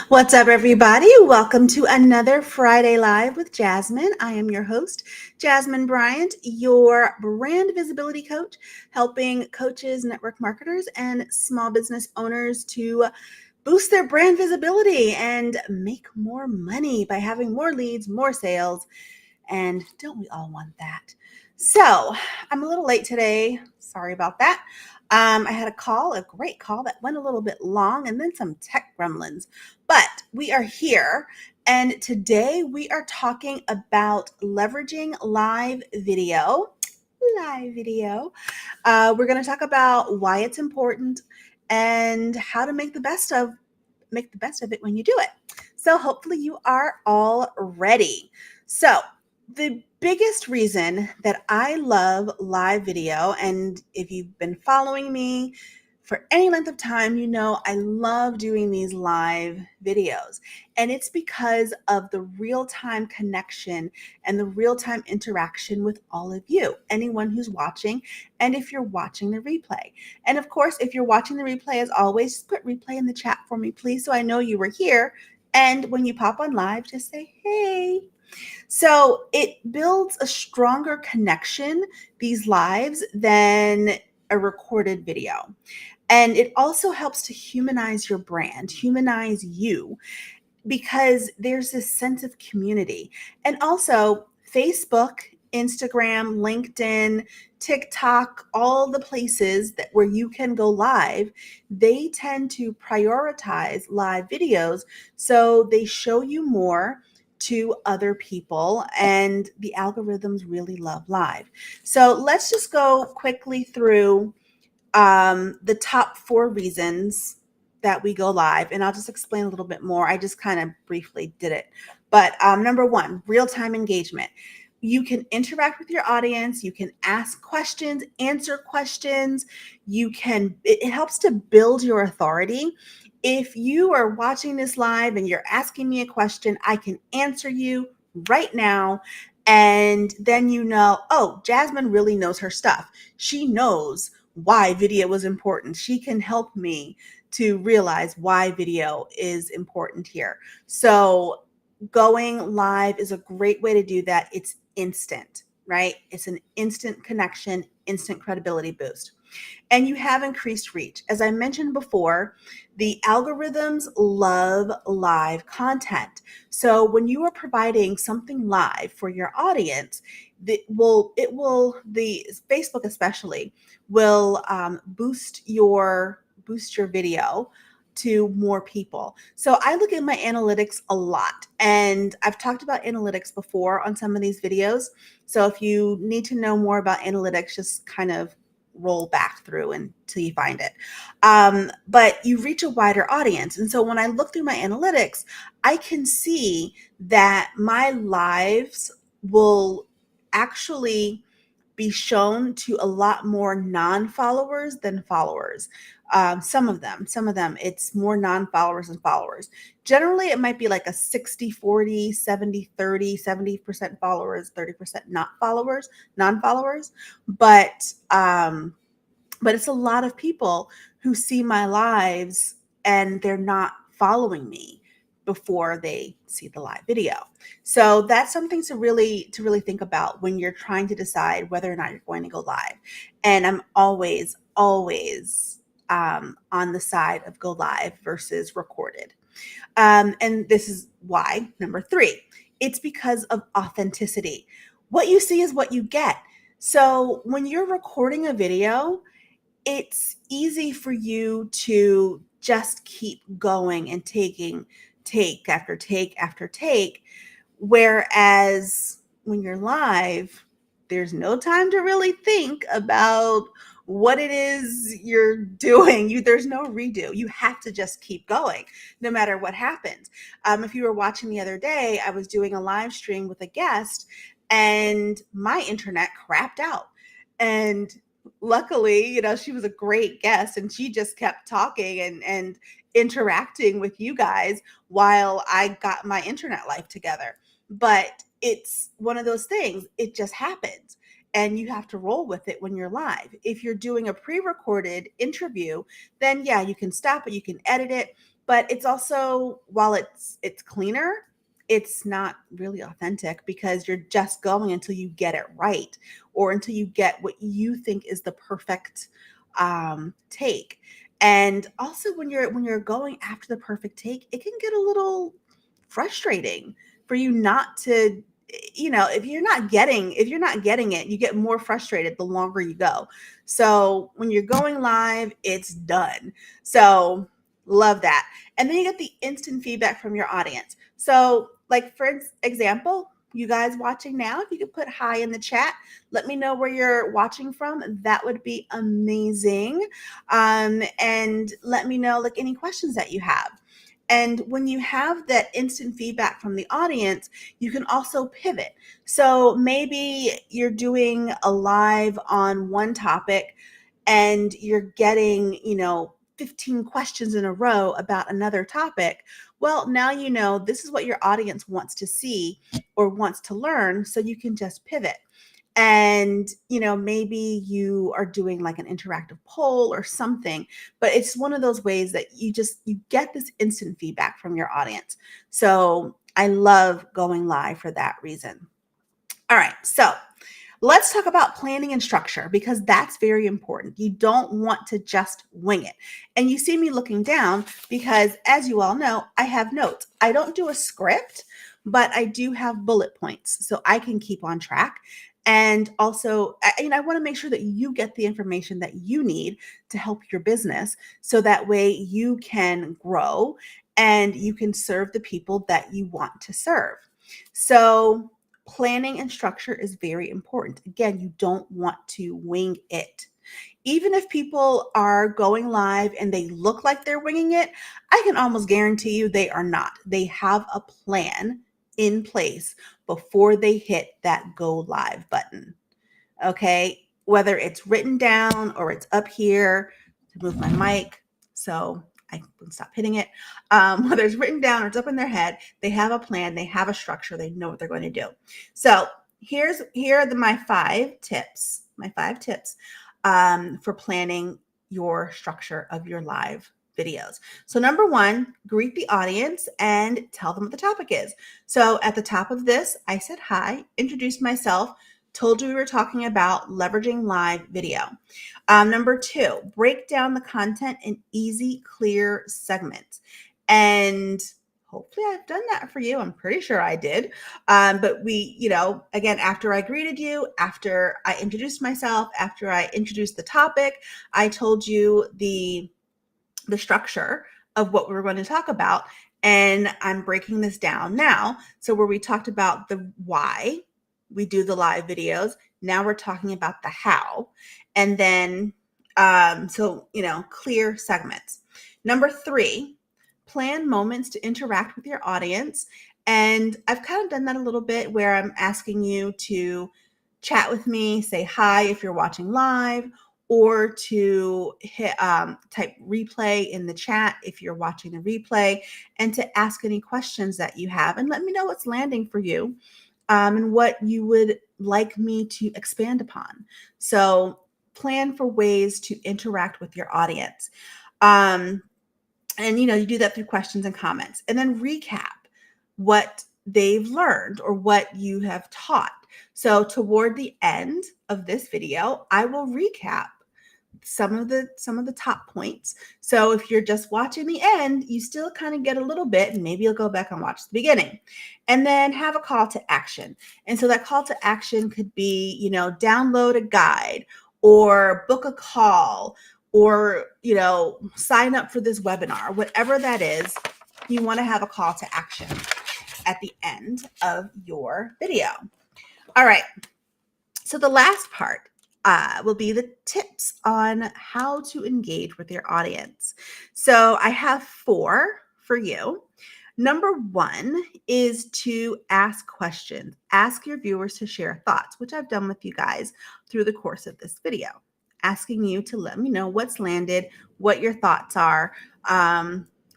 What's up, everybody? Welcome to another Friday Live with Jasmine. I am your host, Jasmine Bryant, your brand visibility coach, helping coaches, network marketers, and small business owners to boost their brand visibility and make more money by having more leads, more sales. And don't we all want that? So I'm a little late today. Sorry about that. I had a great call that went a little bit long, and then some tech gremlins. But we are here, and today we are talking about leveraging live video. Live video. We're going to talk about why it's important and how to make the best of it when you do it. So hopefully you are all ready. So the biggest reason that I love live video, and if you've been following me for any length of time, you know I love doing these live videos. And it's because of the real time connection and the real time interaction with all of you, anyone who's watching, and if you're watching the replay. And of course, if you're watching the replay, as always, just put replay in the chat for me, please, so I know you were here. And when you pop on live, just say, hey. So it builds a stronger connection, these lives, than a recorded video. And it also helps to humanize your brand, humanize you, because there's this sense of community. And also, Facebook, Instagram, LinkedIn, TikTok, all the places that where you can go live, they tend to prioritize live videos, so they show you more to other people, and the algorithms really love live. So let's just go quickly through the top 4 reasons that we go live, and I'll just explain a little bit more. I just kind of briefly did it. But number 1, real time engagement. You can interact with your audience, you can ask questions, answer questions. It helps to build your authority. If you are watching this live and you're asking me a question, I can answer you right now. And then you know, oh, Jasmine really knows her stuff. She knows why video is important. She can help me to realize why video is important here. So going live is a great way to do that. It's instant, right? It's an instant connection, instant credibility boost. And you have increased reach. As I mentioned before, the algorithms love live content. So when you are providing something live for your audience, the Facebook especially will boost your video to more people. So I look at my analytics a lot, and I've talked about analytics before on some of these videos. So if you need to know more about analytics, just kind of roll back through until you find it. But you reach a wider audience. And so when I look through my analytics, I can see that my lives will actually be shown to a lot more non-followers than followers. Some of them, it's more non-followers than followers. Generally, it might be like a 60-40, 70-30, 70% followers, 30% not followers, non-followers. But but it's a lot of people who see my lives and they're not following me before they see the live video. So that's something to really think about when you're trying to decide whether or not you're going to go live. And I'm always on the side of go live versus recorded. And this is why. Number 3, it's because of authenticity. What you see is what you get. So when you're recording a video, it's easy for you to just keep going and taking take after take after take. Whereas when you're live, there's no time to really think about what it is you're doing. There's no redo. You have to just keep going no matter what happens. If you were watching the other day, I was doing a live stream with a guest and my internet crapped out. And luckily, she was a great guest and she just kept talking and interacting with you guys while I got my internet life together. But it's one of those things, it just happens. And you have to roll with it when you're live. If you're doing a pre recorded interview, then yeah, you can stop it, you can edit it. but it's also, while it's cleaner, it's not really authentic because you're just going until you get it right or until you get what you think is the perfect take. And also when you're going after the perfect take, it can get a little frustrating for you not to, if you're not getting it, you get more frustrated the longer you go. So when you're going live, it's done. So love that. And then you get the instant feedback from your audience. So like for example, you guys watching now, if you could put hi in the chat, let me know where you're watching from. That would be amazing. And let me know like any questions that you have. And when you have that instant feedback from the audience, you can also pivot. So maybe you're doing a live on one topic and you're getting, 15 questions in a row about another topic. Well, now you know this is what your audience wants to see or wants to learn, so you can just pivot. And maybe you are doing like an interactive poll or something, but it's one of those ways that you get this instant feedback from your audience. So I love going live for that reason. All right, so let's talk about planning and structure because that's very important. You don't want to just wing it. And you see me looking down because, as you all know, I have notes. I don't do a script, but I do have bullet points so I can keep on track. And also, I want to make sure that you get the information that you need to help your business so that way you can grow and you can serve the people that you want to serve. So, planning and structure is very important. Again, you don't want to wing it. Even if people are going live and they look like they're winging it, I can almost guarantee you they are not. They have a plan in place before they hit that go live button. Okay. Whether it's written down or it's up here to move my mic so I can stop hitting it. Whether it's written down or it's up in their head, they have a plan, they have a structure, they know what they're going to do. So here are my 5 tips. My 5 tips for planning your structure of your live videos. So number 1, greet the audience and tell them what the topic is. So at the top of this, I said hi, introduced myself, told you we were talking about leveraging live video. Number 2, break down the content in easy, clear segments. And hopefully I've done that for you. I'm pretty sure I did. But we, again, after I greeted you, after I introduced myself, after I introduced the topic, I told you the structure of what we were going to talk about. And I'm breaking this down now. So where we talked about the why we do the live videos, now we're talking about the how. And then, clear segments. Number 3, plan moments to interact with your audience. And I've kind of done that a little bit where I'm asking you to chat with me, say hi if you're watching live, or to hit type replay in the chat if you're watching the replay, and to ask any questions that you have and let me know what's landing for you, and what you would like me to expand upon. So plan for ways to interact with your audience. And you do that through questions and comments, and then recap what they've learned or what you have taught. So toward the end of this video, I will recap some of the top points. So if you're just watching the end, you still kind of get a little bit, and maybe you'll go back and watch the beginning, and then have a call to action. And so that call to action could be, download a guide or book a call or, sign up for this webinar, whatever that is. You want to have a call to action at the end of your video. All right. So the last part will be the tips on how to engage with your audience. So I have 4 for you. Number 1 is to ask questions. Ask your viewers to share thoughts, which I've done with you guys through the course of this video, asking you to let me know what's landed, what your thoughts are,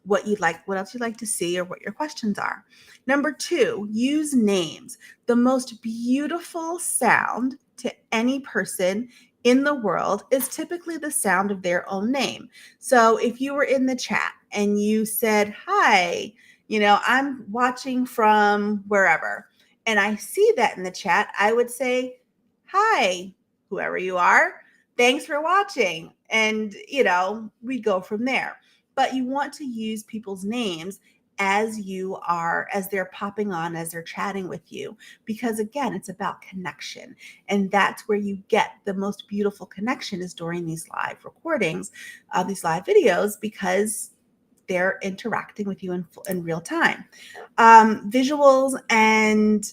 what else you'd like to see, or what your questions are. Number 2, use names. The most beautiful sound to any person in the world is typically the sound of their own name. So if you were in the chat and you said, hi, I'm watching from wherever, and I see that in the chat, I would say, hi, whoever you are, thanks for watching. And, we go from there. But you want to use people's names as they're popping on, as they're chatting with you, because again, it's about connection. And that's where you get the most beautiful connection, is during these live recordings, these live videos, because they're interacting with you in real time. Visuals and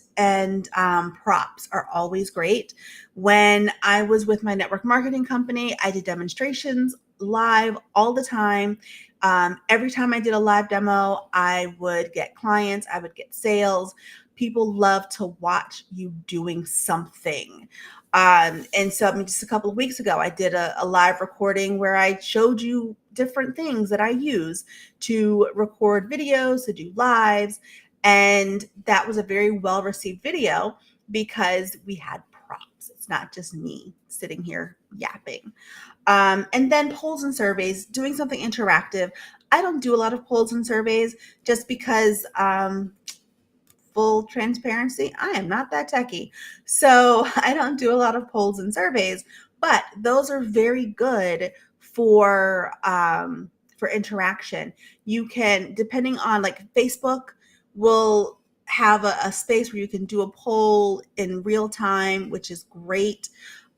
props are always great. When I was with my network marketing company, I did demonstrations live all the time. Every time I did a live demo, I would get clients, I would get sales. People love to watch you doing something. And so, just a couple of weeks ago, I did a live recording where I showed you different things that I use to record videos, to do lives. And that was a very well received video because we had props. It's not just me sitting here yapping. And then polls and surveys, doing something interactive. I don't do a lot of polls and surveys just because, full transparency, I am not that techie. So I don't do a lot of polls and surveys, but those are very good for interaction. You can, depending on, like, Facebook will have a space where you can do a poll in real time, which is great.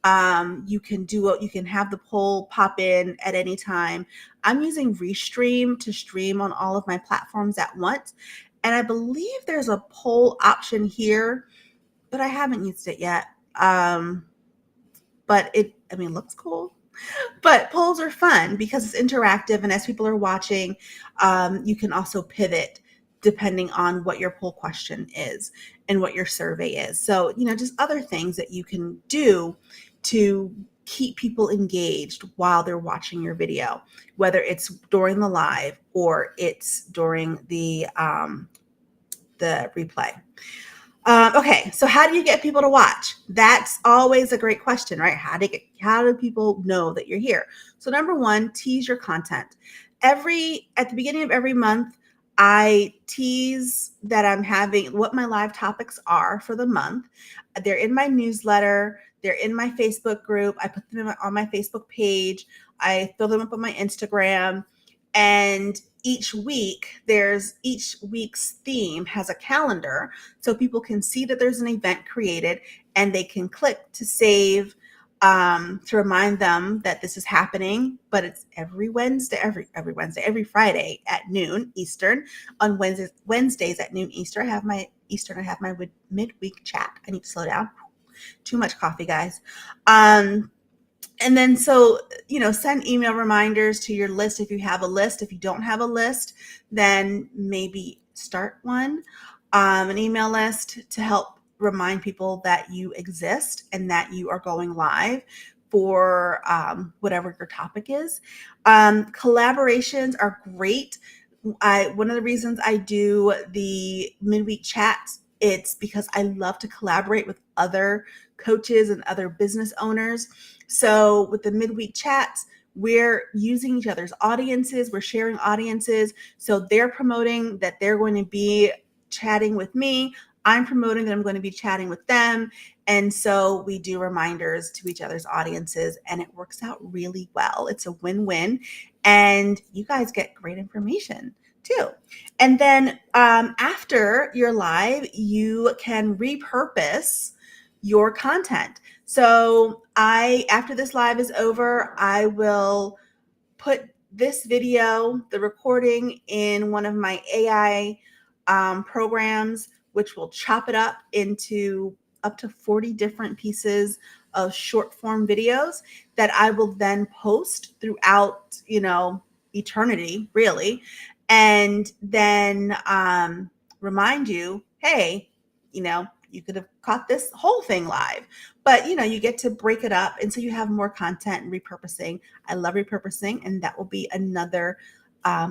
You can have the poll pop in at any time. I'm using Restream to stream on all of my platforms at once. And I believe there's a poll option here, but I haven't used it yet. But it looks cool. But polls are fun because it's interactive, and as people are watching, you can also pivot depending on what your poll question is and what your survey is. So, just other things that you can do to keep people engaged while they're watching your video, whether it's during the live or it's during the replay. Okay, so how do you get people to watch? That's always a great question, right? How do people know that you're here? So number one, tease your content. At the beginning of every month, I tease that I'm having what my live topics are for the month. They're in my newsletter. They're in my Facebook group. I put them on my Facebook page. I throw them up on my Instagram. And each week's theme has a calendar, so people can see that there's an event created, and they can click to save, to remind them that this is happening. But it's every Friday at noon Eastern. On Wednesdays at noon Eastern, I have my midweek chat. I need to slow down. Too much coffee, guys. And then, so, send email reminders to your list if you have a list. If you don't have a list, then maybe start one, an email list to help remind people that you exist and that you are going live for whatever your topic is. Collaborations are great. One of the reasons I do the midweek chats, it's because I love to collaborate with other coaches and other business owners. So with the midweek chats, we're using each other's audiences, we're sharing audiences. So they're promoting that they're going to be chatting with me. I'm promoting that I'm going to be chatting with them. And so we do reminders to each other's audiences, and it works out really well. It's a win-win, and you guys get great information too. And then after you're live, you can repurpose your content. So after this live is over, I will put this video, the recording, in one of my AI programs, which will chop it up into up to 40 different pieces of short form videos that I will then post throughout, eternity, really. And then remind you, hey, you could have caught this whole thing live, but you get to break it up. And so you have more content and repurposing. I love repurposing, and that will be another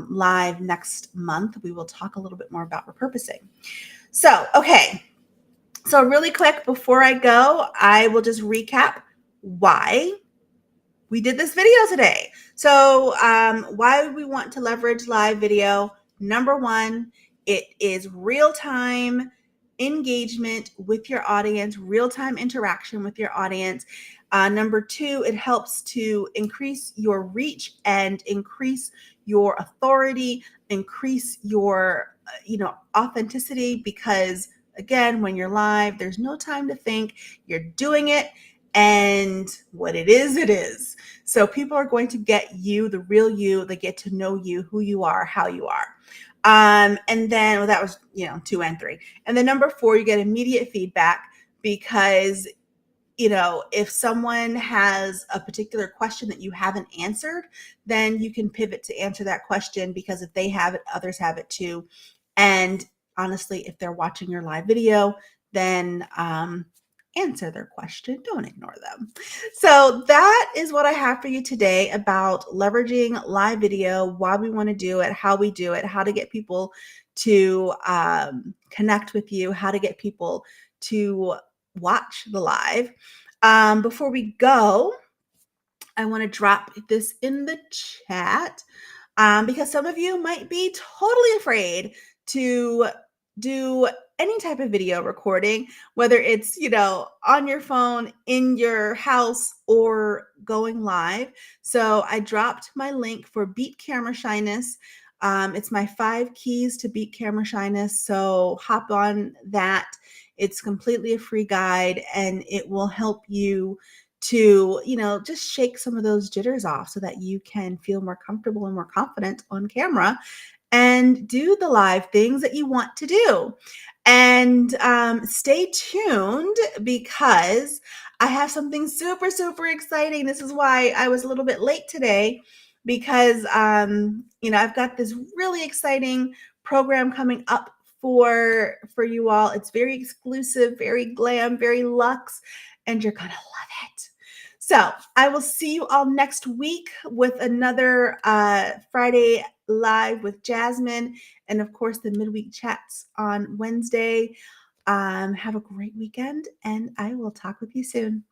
live next month. We will talk a little bit more about repurposing. So, okay. So really quick, before I go, I will just recap why we did this video today. So why would we want to leverage live video? Number one, it is real-time engagement with your audience, real-time interaction with your audience. Number two, it helps to increase your reach and increase your authority, increase your authenticity, because again, when you're live, there's no time to think. You're doing it, and what it is, it is. So people are going to get you, the real you. They get to know you, who you are, how you are. And then, well, that was 2 and 3. And then number 4, you get immediate feedback, because if someone has a particular question that you haven't answered, then you can pivot to answer that question, because if they have it, others have it too. And honestly, if they're watching your live video, then answer their question. Don't ignore them. So that is what I have for you today about leveraging live video, why we want to do it, how we do it, how to get people to connect with you, how to get people to watch the live. Before we go, I want to drop this in the chat, because some of you might be totally afraid to do any type of video recording, whether it's, on your phone, in your house, or going live. So I dropped my link for Beat Camera Shyness. It's my 5 keys to beat camera shyness. So hop on that. It's completely a free guide, and it will help you to, just shake some of those jitters off so that you can feel more comfortable and more confident on camera and do the live things that you want to do. And stay tuned, because I have something super, super exciting. This is why I was a little bit late today, because, I've got this really exciting program coming up for you all. It's very exclusive, very glam, very luxe, and you're going to love it. So I will see you all next week with another Friday Live with Jasmine, and of course the midweek chats on Wednesday. Have a great weekend, and I will talk with you soon.